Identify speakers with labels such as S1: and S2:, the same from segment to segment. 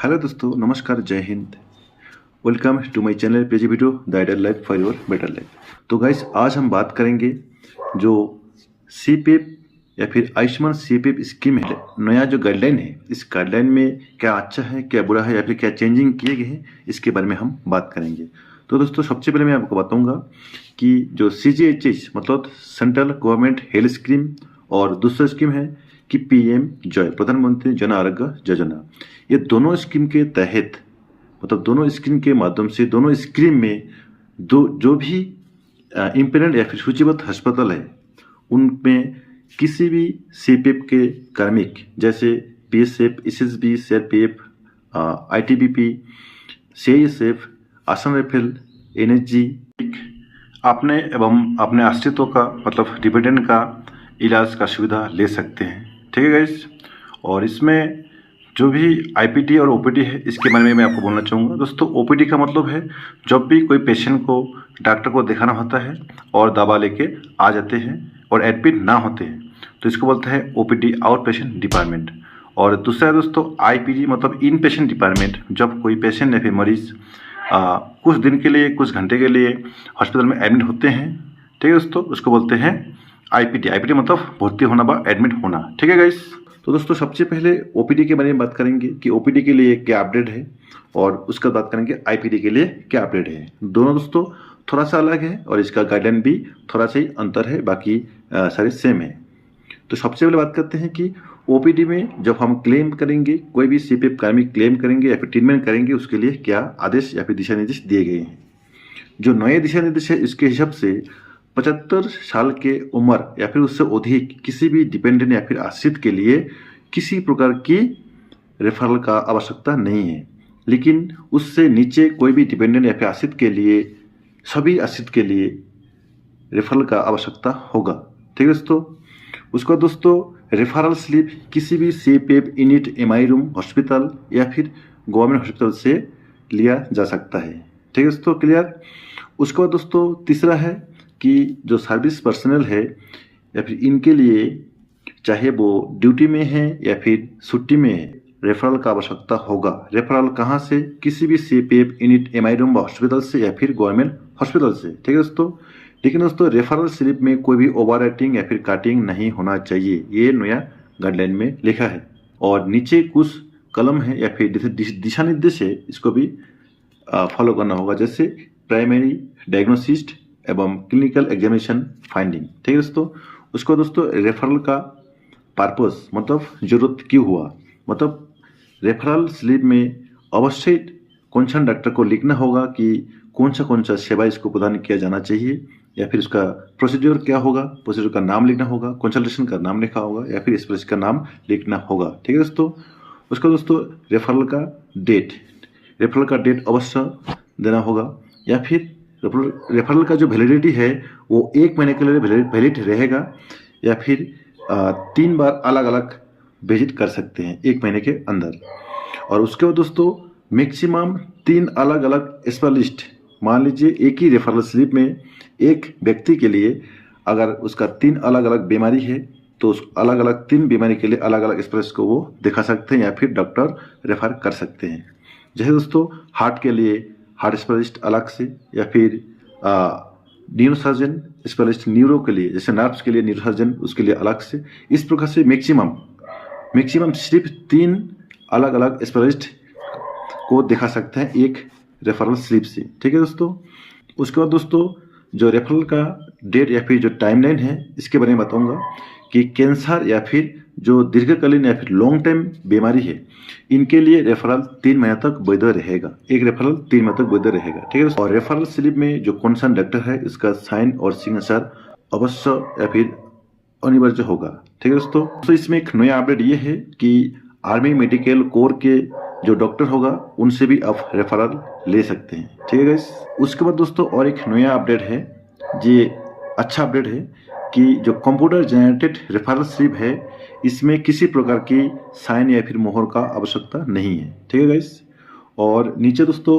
S1: Hello दोस्तों, नमस्कार, जय हिंद। वेलकम टू माय चैनल पेजी video the ideal life for your better life. तो गाइस, आज हम बात करेंगे जो सीपीएफ या फिर आयुष्मान सीपीएफ स्कीम है, नया जो गाइडलाइन है, इस गाइडलाइन में क्या अच्छा है, क्या बुरा है, या फिर क्या चेंजिंग किए गए हैं, इसके बारे में हम बात करेंगे। तो दोस्तों, सबसे पहले मैं आपको बताऊंगा कि जो CGHS मतलब सेंट्रल गवर्नमेंट हेल्थ स्कीम, और दूसरा स्कीम है कि PM जॉय, प्रधानमंत्री जन आरोग्य योजना। ये दोनों स्कीम के तहत मतलब दोनों स्कीम के माध्यम से दोनों स्कीम में जो भी इम्पेरेंट या फिर सूचीबद्ध अस्पताल है, उनमें किसी भी CPF के कार्मिक जैसे BSF, SSB, CRPF, ITBP, CISF, Assam rifle, NSG अपने एवं अपने आश्रितों का मतलब डिपेंडेंट का इलाज का सुविधा ले सकते हैं। ठीक है गाइस। और इसमें जो भी IPD और OPD है, इसके बारे में मैं आपको बोलना चाहूँगा। दोस्तों, OPD का मतलब है जब भी कोई पेशेंट को डॉक्टर को दिखाना होता है और दवा लेके आ जाते हैं और एडमिट ना होते हैं, तो इसको बोलते हैं OPD, आउट पेशेंट डिपार्टमेंट। और दूसरा है दोस्तों IPD मतलब इन पेशेंट डिपार्टमेंट, जब कोई पेशेंट या फिर मरीज कुछ दिन के लिए, कुछ घंटे के लिए हॉस्पिटल में एडमिट होते हैं। ठीक है दोस्तों, उसको बोलते हैं IPD मतलब भर्ती होना व एडमिट होना। ठीक है गाइस। तो दोस्तों, सबसे पहले OPD के बारे में बात करेंगे कि OPD के लिए क्या अपडेट है, और उसका बात करेंगे IPD के लिए क्या अपडेट है। दोनों दोस्तों थोड़ा सा अलग है और इसका गाइडलाइन भी थोड़ा सा ही अंतर है, बाकी सारे सेम है। तो सबसे पहले बात करते हैं कि OPD में जब हम क्लेम करेंगे, कोई भी CPF कार्मिक क्लेम करेंगे या फिर ट्रीटमेंट करेंगे, उसके लिए क्या आदेश या फिर दिशा निर्देश दिए गए हैं। जो नए दिशा निर्देश है, इसके हिसाब से 75 साल के उम्र या फिर उससे अधिक किसी भी डिपेंडेंट या फिर आश्रित के लिए किसी प्रकार की रेफरल का आवश्यकता नहीं है। लेकिन उससे नीचे कोई भी डिपेंडेंट या फिर आश्रित के लिए, सभी आश्रित के लिए रेफरल का आवश्यकता होगा। ठीक है दोस्तों। उसका दोस्तों रेफरल स्लिप किसी भी CPF unit, MI room, hospital या फिर गवर्नमेंट हॉस्पिटल से लिया जा सकता है। ठीक है दोस्तों, क्लियर। उसके बाद दोस्तों तीसरा है कि जो सर्विस पर्सनल है या फिर इनके लिए, चाहे वो ड्यूटी में है या फिर छुट्टी में है, रेफरल का आवश्यकता होगा। रेफरल कहाँ से? किसी भी CPF unit, MI room, hospital से या फिर गवर्नमेंट हॉस्पिटल से। ठीक है दोस्तों। लेकिन दोस्तों, रेफरल स्लिप में कोई भी ओवर राइटिंग या फिर काटिंग नहीं होना चाहिए, ये नया गाइडलाइन में लिखा है। और नीचे कुछ कलम है या फिर दिशा निर्देश है, इसको भी फॉलो करना होगा, जैसे प्राइमरी डायग्नोसिस एवं क्लिनिकल एग्जामिनेशन फाइंडिंग। ठीक है दोस्तों। उसको दोस्तों रेफरल का पर्पस मतलब जरूरत क्यों हुआ, मतलब रेफरल स्लिप में अवश्य कौन सा डॉक्टर को लिखना होगा कि कौन सा सेवा इसको प्रदान किया जाना चाहिए, या फिर उसका प्रोसीड्योर क्या होगा, प्रोसीड्योर का नाम लिखना होगा, कंसल्टेशन का नाम लिखा होगा या फिर स्पेशलिस्ट का नाम लिखना होगा। ठीक है दोस्तों। उसका दोस्तों रेफरल का डेट अवश्य देना होगा, या फिर रेफरल का जो वैलिडिटी है वो 1 महीने के लिए वैलिड रहेगा, या फिर 3 बार अलग अलग विजिट कर सकते हैं 1 महीने के अंदर। और उसके बाद दोस्तों मैक्सिमम 3 अलग अलग स्पेशलिस्ट, मान लीजिए एक ही रेफरल स्लिप में एक व्यक्ति के लिए अगर उसका 3 अलग अलग बीमारी है, तो उस अलग अलग 3 बीमारी के लिए अलग अलग स्पेशलिस्ट को वो दिखा सकते हैं या फिर डॉक्टर रेफर कर सकते हैं। जैसे दोस्तों हार्ट के लिए हार्ट स्पेशलिस्ट अलग से, या फिर न्यूरो सर्जन स्पेशलिस्ट न्यूरो के लिए, जैसे नर्व्स के लिए न्यूरो सर्जन, उसके लिए अलग से। इस प्रकार से मैक्सिमम सिर्फ 3 अलग अलग स्पेशलिस्ट को दिखा सकते हैं एक रेफरल स्लिप से। ठीक है दोस्तों। उसके बाद दोस्तों जो रेफरल का डेट या फिर जो टाइमलाइन है, इसके बारे में बताऊंगा कि कैंसर या फिर जो दीर्घकालीन या फिर लॉन्ग टाइम बीमारी है, इनके लिए रेफरल 3 महीने तक वैध रहेगा। एक रेफरल 3 महीने तक वैध रहेगा। ठीक है। और रेफरल स्लिप में जो कंसर्न डॉक्टर है, इसका साइन और सिग्नेचर अवश्य या फिर अनिवार्य होगा। ठीक है दोस्तों। तो इसमें एक नया अपडेट ये है कि आर्मी मेडिकल कोर के जो डॉक्टर होगा, उनसे भी आप रेफरल ले सकते हैं। ठीक है गाइस। उसके बाद दोस्तों और एक नया अपडेट है, ये अच्छा अपडेट है कि जो कंप्यूटर जनरेटेड रेफरल स्लिप है, इसमें किसी प्रकार की साइन या फिर मोहर का आवश्यकता नहीं है। ठीक है गाइस। और नीचे दोस्तों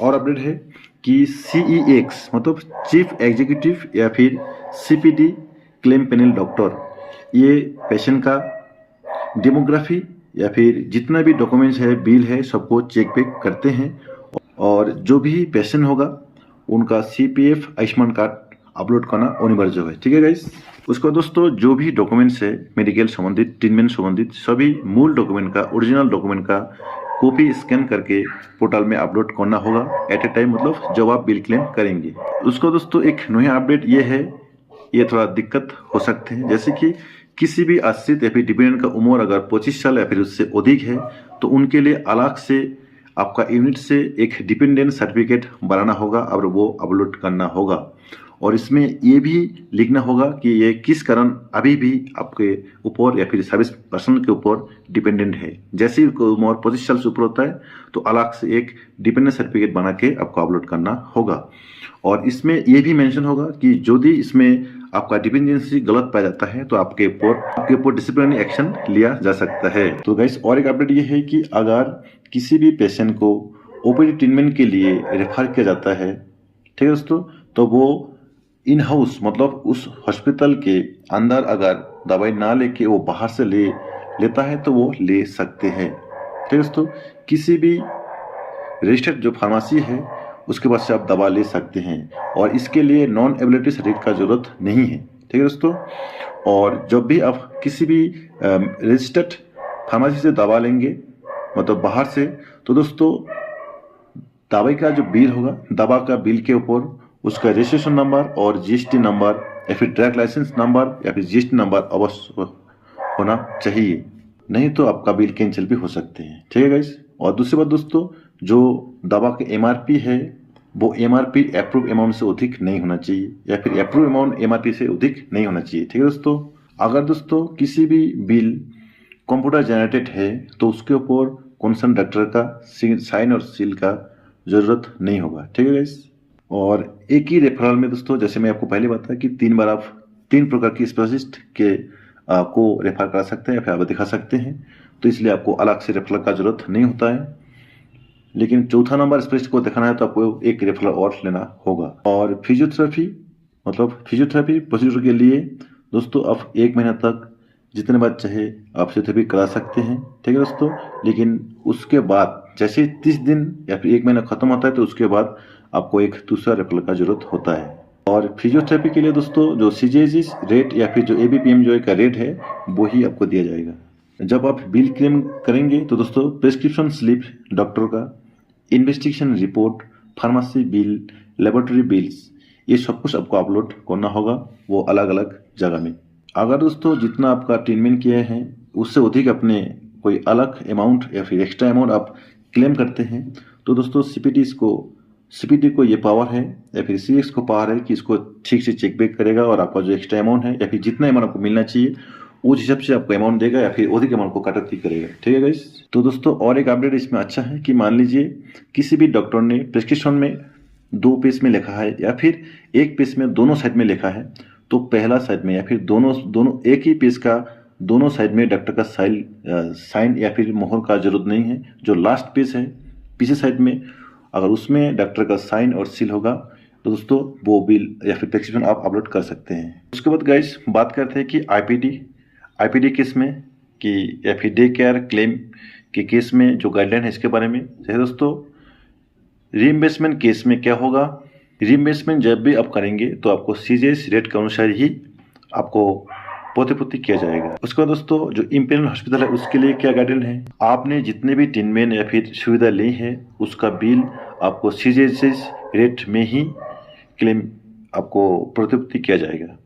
S1: और अपडेट है कि CEX मतलब चीफ एग्जीक्यूटिव या फिर CPD क्लेम पैनल डॉक्टर, ये पेशेंट का डेमोग्राफी या फिर जितना भी डॉक्यूमेंट्स है, बिल है, सबको चेक पे करते हैं। और जो भी पेशेंट होगा उनका CPF आयुष्मान कार्ड अपलोड करना अनिवार्य है। ठीक है गाइस। उसका दोस्तों जो भी डॉक्यूमेंट्स है मेडिकल संबंधित, ट्रीटमेंट संबंधित सभी मूल डॉक्यूमेंट का, ओरिजिनल डॉक्यूमेंट का कॉपी स्कैन करके पोर्टल में अपलोड करना होगा एट ए टाइम, मतलब जब आप बिल क्लेम करेंगे। उसका दोस्तों एक नया अपडेट ये है, ये थोड़ा दिक्कत हो सकते हैं, जैसे कि किसी भी आश्रित या फिर डिपेंडेंट का उम्र अगर 25 साल या फिर उससे अधिक है तो उनके लिए अलग से आपका यूनिट से एक डिपेंडेंट सर्टिफिकेट बनाना होगा और वो अपलोड करना होगा। और इसमें ये भी लिखना होगा कि ये किस कारण अभी भी आपके ऊपर या फिर सर्विस पर्सन के ऊपर डिपेंडेंट है। जैसे ही उम्र 25 साल से ऊपर होता है तो अलग से एक डिपेंडेंट सर्टिफिकेट बना के आपको अपलोड करना होगा। और इसमें ये भी मेंशन होगा कि यदि इसमें आपका डिपेंडेंसी गलत पाया जाता है तो आपके ऊपर डिसिप्लिनरी एक्शन लिया जा सकता है। तो गाइस और एक अपडेट ये है कि अगर किसी भी पेशेंट को ओपीडी ट्रीटमेंट के लिए रेफर किया जाता है, ठीक है दोस्तों, तो वो इन हाउस मतलब उस हॉस्पिटल के अंदर अगर दवाई ना लेके वो बाहर से लेता है तो वो ले सकते हैं। ठीक है दोस्तों, किसी भी रजिस्टर्ड जो फार्मेसी है उसके पास से आप दवा ले सकते हैं और इसके लिए नॉन एबिलिटी सर्टिफिकेट का जरूरत नहीं है। ठीक है दोस्तों। और जब भी आप किसी भी रजिस्टर्ड फार्मेसी से दवा लेंगे मतलब बाहर से, तो दोस्तों दवाई का जो बिल होगा, दवा का बिल के ऊपर उसका रजिस्ट्रेशन नंबर और GST नंबर या फिर ड्रग लाइसेंस नंबर या फिर GST नंबर अवश्य होना चाहिए, नहीं तो आपका बिल कैंसिल भी हो सकते हैं। ठीक है गाइस। और दूसरी बात दोस्तों, जो दवा के MRP है वो MRP अप्रूव अमाउंट से अधिक नहीं होना चाहिए या फिर अप्रूव अमाउंट MRP से अधिक नहीं होना चाहिए। ठीक है दोस्तों। अगर दोस्तों किसी भी बिल कंप्यूटर जनरेटेड है तो उसके ऊपर कंसर्न डॉक्टर का साइन और सील का जरूरत नहीं होगा। ठीक है गाइस। और एक ही रेफरल में दोस्तों, जैसे मैं आपको पहले बताया कि 3 बार आप 3 प्रकार की स्पेशलिस्ट के को रेफर करा सकते हैं या फिर आप दिखा सकते हैं, तो इसलिए आपको अलग से रेफरल का जरूरत नहीं होता है। लेकिन चौथा नंबर स्पेशलिस्ट को दिखाना है तो आपको एक रेफरल और लेना होगा। और फिजियोथेरेपी प्रोसीजर के लिए दोस्तों आप 1 महीना तक जितने बार चाहे आप फिजियोथेरेपी करा सकते हैं। ठीक है दोस्तों। लेकिन उसके बाद जैसे 30 दिन या फिर 1 महीना खत्म होता है तो उसके बाद आपको एक दूसरा रेफरल का जरूरत होता है। और फिजियोथेरेपी के लिए दोस्तों जो CGHS रेट या फिर जो ABPM जो का रेट है वो ही आपको दिया जाएगा। जब आप बिल क्लेम करेंगे तो दोस्तों प्रेस्क्रिप्शन स्लिप डॉक्टर का, investigation report, pharmacy bill, laboratory bills, ये सब कुछ आपको अपलोड करना होगा वो अलग अलग जगह में। अगर दोस्तों जितना आपका ट्रीटमेंट किया है उससे अधिक अपने कोई अलग अमाउंट या फिर एक्स्ट्रा अमाउंट आप क्लेम करते हैं तो दोस्तों CPD को ये पावर है या फिर CX को पावर है कि इसको ठीक से चेक बैक करेगा और आपका जो एक्स्ट्रा अमाउंट है या फिर जितना अमाउंट आपको मिलना चाहिए उस हिसाब से आपको अमाउंट देगा या फिर अधिक अमाउंट को कटौती करेगा। ठीक है गाइस। तो दोस्तों और एक अपडेट इसमें अच्छा है कि मान लीजिए किसी भी डॉक्टर ने प्रिस्क्रिप्शन में 2 पेज में लिखा है या फिर 1 पेज में दोनों साइड में लिखा है, तो पहला साइड में या फिर दोनों एक ही पेज का दोनों साइड में डॉक्टर का साइन या फिर मोहर का जरूरत नहीं है। जो लास्ट पेज है पीछे साइड में अगर उसमें डॉक्टर का साइन और सील होगा तो दोस्तों वो बिल या फिर प्रिस्क्रिप्शन आप अपलोड कर सकते हैं। उसके बाद गाइस बात करते हैं कि IPD केस में कि या फिर डे केयर क्लेम के केस में जो गाइडलाइन है इसके बारे में। जैसे दोस्तों रीइंबर्समेंट केस में क्या होगा, रीइंबर्समेंट जब भी आप करेंगे तो आपको CGHS रेट के अनुसार ही आपको प्रतिपूर्ति किया जाएगा। उसके बाद दोस्तों जो इंपीरियल हॉस्पिटल है उसके लिए क्या गाइडलाइन है, आपने जितने भी ट्रीटमेंट या फिर सुविधा ली है उसका बिल आपको CGHS रेट में ही क्लेम आपको प्रतिपूर्ति किया जाएगा।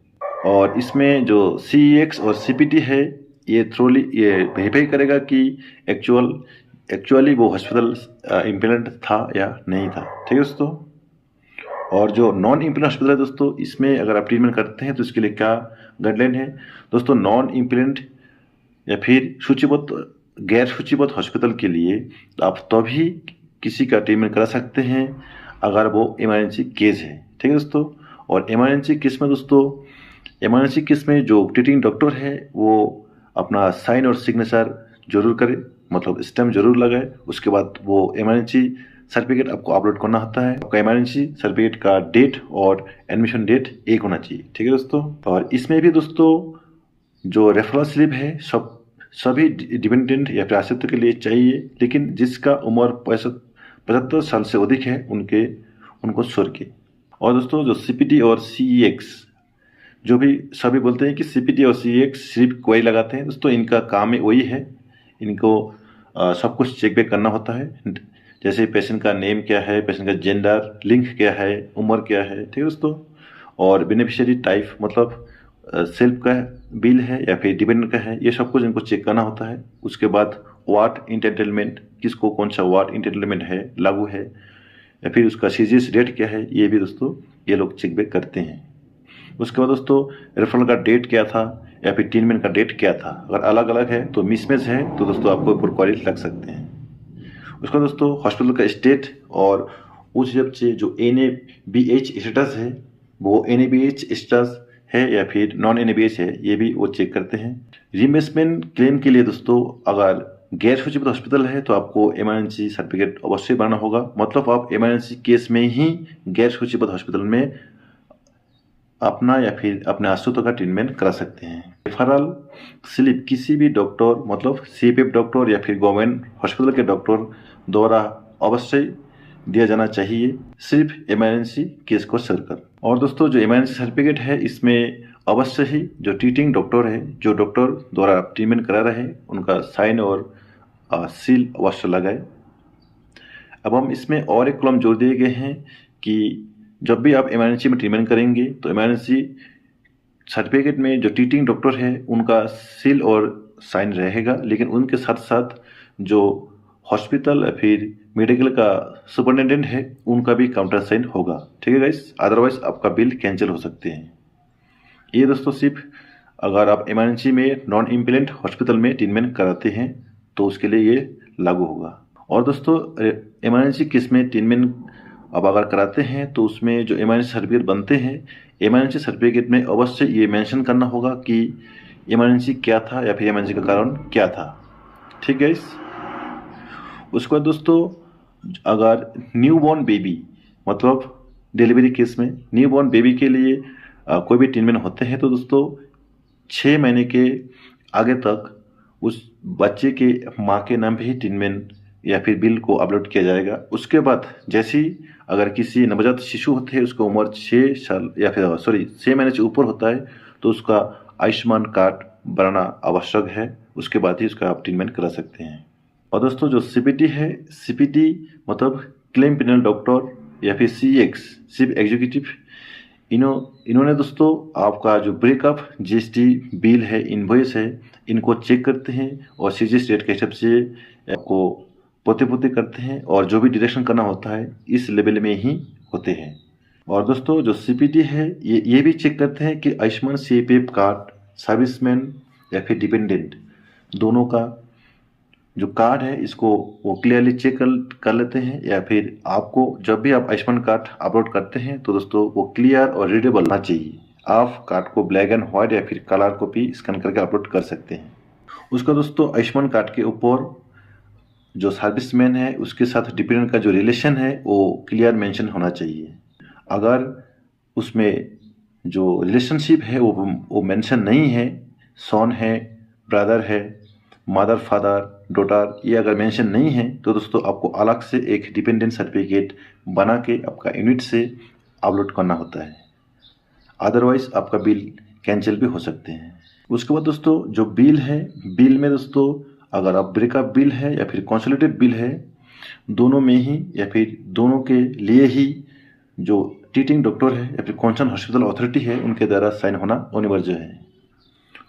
S1: और इसमें जो CEX और CPT है ये वेरीफाई करेगा कि एक्चुअली वो हॉस्पिटल इम्प्लीमेंट था या नहीं था। ठीक है दोस्तों। और जो नॉन इम्प्लीमेंट हॉस्पिटल है दोस्तों, इसमें अगर आप ट्रीटमेंट करते हैं तो इसके लिए क्या गाइडलाइन है दोस्तों, नॉन इम्प्लीमेंट या फिर सूचीबद्ध गैर सूचीबद्ध हॉस्पिटल के लिए आप तभी किसी का ट्रीटमेंट करा सकते हैं अगर वो इमरजेंसी केस है। ठीक है दोस्तों। और इमरजेंसी केस में दोस्तों, इमरजेंसी केस में जो ट्रीटिंग डॉक्टर है वो अपना साइन और सिग्नेचर जरूर करे, मतलब स्टैम्प जरूर लगाए। उसके बाद वो इमरजेंसी सर्टिफिकेट आपको अपलोड करना होता है। आपका इमरजेंसी सर्टिफिकेट का डेट और एडमिशन डेट एक होना चाहिए। ठीक है दोस्तों। और इसमें भी दोस्तों जो रेफरल स्लिप है सब सभी डिपेंडेंट या फिर आश्रित के लिए चाहिए, लेकिन जिसका उम्र 75 साल से अधिक है उनको छोड़ के। और दोस्तों जो CPT और CEX, जो भी सभी बोलते हैं कि CPT और CEX सिर्फ क्वेरी लगाते हैं, दोस्तों इनका काम है वही है, इनको सब कुछ चेक बैक करना होता है। जैसे पेशेंट का नेम क्या है, पेशेंट का जेंडर, लिंक क्या है, उम्र क्या है, ठीक है दोस्तों। और बेनिफिशियरी टाइप मतलब सेल्फ का बिल है या फिर डिपेंडेंट का है, ये सब कुछ इनको चेक करना होता है। उसके बाद वार्ड इंटेंटलमेंट, किसको कौन सा वार्ड इंटेंटलमेंट है, लागू है, या फिर उसका सीजीएस रेट क्या है, ये भी दोस्तों ये लोग चेक बैक करते हैं। उसके बाद दोस्तों रेफरल का डेट क्या था या फिर ट्रीटमेंट का डेट क्या था, अगर अलग अलग है तो मिसमैच है तो दोस्तों आपको ऊपर क्वारी लग सकते हैं। उसके बाद दोस्तों हॉस्पिटल का स्टेट और उस हिसाब से जो NABH स्टेटस है, वो NABH स्टेटस है या फिर नॉन NABH है, ये भी वो चेक करते हैं। रिइंबर्समेंट क्लेम के लिए दोस्तों अगर गैर सूचीबद्ध हॉस्पिटल है तो आपको इमरजेंसी सर्टिफिकेट अवश्य बनाना होगा, मतलब आप इमरजेंसी केस में ही गैर सूचीबद्ध हॉस्पिटल में अपना या फिर अपने आश्रितों का ट्रीटमेंट करा सकते हैं। रेफरल स्लिप किसी भी डॉक्टर मतलब CPF डॉक्टर या फिर गवर्नमेंट हॉस्पिटल के डॉक्टर द्वारा अवश्य दिया जाना चाहिए, सिर्फ इमरजेंसी केस को छोड़कर। और दोस्तों जो इमरजेंसी सर्टिफिकेट है इसमें अवश्य ही जो ट्रीटिंग डॉक्टर है, जो डॉक्टर द्वारा ट्रीटमेंट करा रहे हैं, उनका साइन और सील अवश्य लगाए। अब हम इसमें और एक कॉलम जोड़ दिए गए हैं कि जब भी आप इमरजेंसी में ट्रीटमेंट करेंगे तो इमरजेंसी सर्टिफिकेट में जो ट्रीटिंग डॉक्टर है उनका सील और साइन रहेगा, लेकिन उनके साथ साथ जो हॉस्पिटल या फिर मेडिकल का सुपरिटेंडेंट है उनका भी काउंटर साइन होगा, ठीक है गाइस, अदरवाइज आपका बिल कैंसिल हो सकते हैं। ये दोस्तों सिर्फ अगर आप इमरजेंसी में नॉन इम्प्लेंट हॉस्पिटल में ट्रीटमेंट कराते हैं तो उसके लिए ये लागू होगा। और दोस्तों इमरजेंसी केस में ट्रीटमेंट अब अगर कराते हैं तो उसमें जो इमरजेंसी सर्टिफिकेट बनते हैं, इमरजेंसी सर्टिफिकेट में अवश्य ये मेंशन करना होगा कि इमरजेंसी क्या था या फिर इमरजेंसी का कारण क्या था, ठीक है। उसके बाद दोस्तों अगर न्यूबॉर्न बेबी मतलब डिलीवरी केस में न्यूबॉर्न बेबी के लिए कोई भी ट्रीटमेंट होते हैं तो दोस्तों 6 महीने के आगे तक उस बच्चे के माँ के नाम पे ही ट्रीटमेंट या फिर बिल को अपलोड किया जाएगा। उसके बाद जैसे ही अगर किसी नवजात शिशु होते हैं उसका उम्र 6 साल या फिर 6 महीने से ऊपर होता है तो उसका आयुष्मान कार्ड बनाना आवश्यक है, उसके बाद ही उसका आप ट्रीटमेंट करा सकते हैं। और दोस्तों जो CPT है, CPT मतलब क्लेम पैनल डॉक्टर या फिर CEX चीफ एग्जीक्यूटिव, इन्होंने दोस्तों आपका जो ब्रेकअप GST बिल है, इनवॉइस है, इनको चेक करते हैं और सीजीएस रेट के हिसाब से आपको पोते करते हैं और जो भी डिडक्शन करना होता है इस लेवल में ही होते हैं। और दोस्तों जो CPT है ये भी चेक करते हैं कि आयुष्मान CPF कार्ड सर्विसमैन या फिर डिपेंडेंट दोनों का जो कार्ड है इसको वो क्लियरली चेक कर लेते हैं, या फिर आपको जब भी आप आयुष्मान कार्ड अपलोड करते हैं तो दोस्तों वो क्लियर और रीडेबल होना चाहिए। आप कार्ड को ब्लैक एंड व्हाइट या फिर कलर कॉपी स्कैन करके अपलोड कर सकते हैं। उसका दोस्तों आयुष्मान कार्ड के ऊपर जो सर्विसमैन है उसके साथ डिपेंडेंट का जो रिलेशन है वो क्लियर मेंशन होना चाहिए। अगर उसमें जो रिलेशनशिप है वो मेंशन नहीं है, सन है, ब्रदर है, मदर फादर डॉटर, ये अगर मेंशन नहीं है तो दोस्तों आपको अलग से एक डिपेंडेंट सर्टिफिकेट बना के आपका यूनिट से अपलोड करना होता है, अदरवाइज आपका बिल कैंसिल भी हो सकते हैं। उसके बाद दोस्तों जो बिल है, बिल में दोस्तों अगर आप ब्रेकअप बिल है या फिर कंसोलिडेटेड बिल है, दोनों में ही या फिर दोनों के लिए ही जो ट्रीटिंग डॉक्टर है या फिर कंसर्न हॉस्पिटल अथॉरिटी है उनके द्वारा साइन होना अनिवार्य है।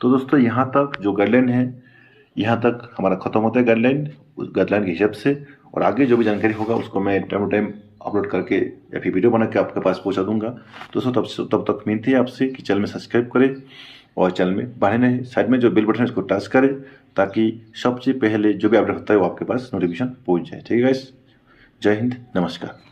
S1: तो दोस्तों यहाँ तक जो गाइडलाइन है, यहाँ तक हमारा खत्म होता है गाइडलाइन, उस गाइडलाइन के हिसाब से। और आगे जो भी जानकारी होगा उसको मैं टाइम टू टाइम अपलोड करके या फिर वीडियो बना के आपके पास पहुँचा दूंगा। दोस्तों तब तक विनती है आपसे कि चैनल में सब्सक्राइब करें और चैनल में बढ़े नहीं, साइड में जो बेल बटन है उसको टच करें ताकि सबसे पहले जो भी अपडेट होता है वो आपके पास नोटिफिकेशन पहुंच जाए। ठीक है गाइस, जय हिंद, नमस्कार।